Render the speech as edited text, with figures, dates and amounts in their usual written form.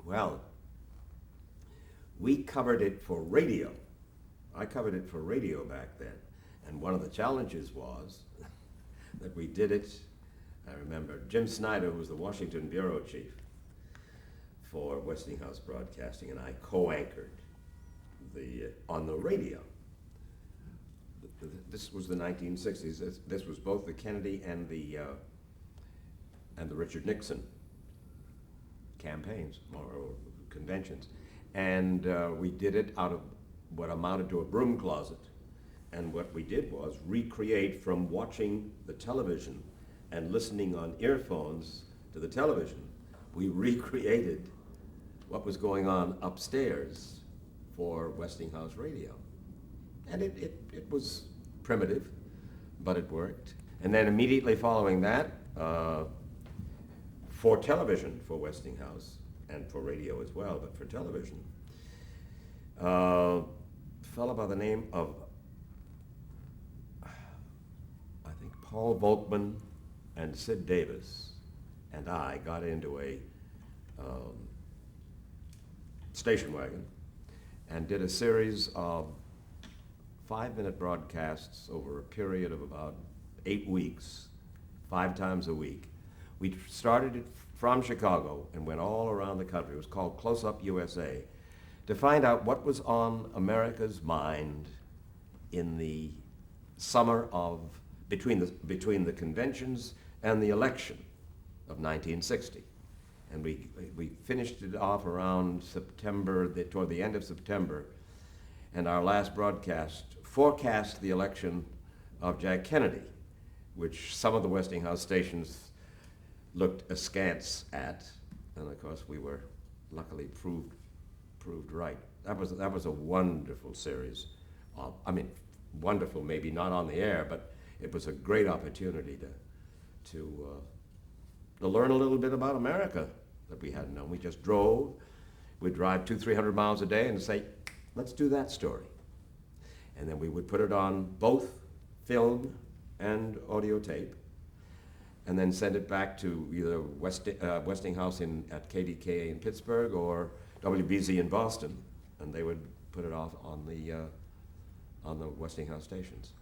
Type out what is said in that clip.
Well, we covered it for radio. I covered it for radio back then. And one of the challenges was that we did it, I remember, Jim Snyder, who was the Washington bureau chief for Westinghouse Broadcasting, and I co-anchored on the radio. This was the 1960s. This was both the Kennedy and the Richard Nixon campaigns or conventions. And we did it out of what amounted to a broom closet. And what we did was recreate from watching the television and listening on earphones to the television. We recreated what was going on upstairs for Westinghouse Radio. And it was primitive, but it worked. And then immediately following that, for television, for Westinghouse, and for radio as well, but for television, a fellow by the name of, I think, Paul Volkman and Sid Davis and I got into a station wagon and did a series of 5-minute broadcasts over a period of about 8 weeks, 5 times a week. We started it from Chicago and went all around the country. It was called Close Up USA, to find out what was on America's mind in the summer of, between the conventions and the election of 1960. And we finished it off around September, toward the end of September, and our last broadcast forecast the election of Jack Kennedy, which some of the Westinghouse stations looked askance at, and of course we were luckily proved right. That was a wonderful series. I mean, wonderful, maybe not on the air, but it was a great opportunity to learn a little bit about America that we hadn't known. We just drove. We'd drive 200-300 miles a day and say, let's do that story. And then we would put it on both film and audio tape, and then send it back to either Westinghouse at KDKA in Pittsburgh or WBZ in Boston, and they would put it off on the Westinghouse stations.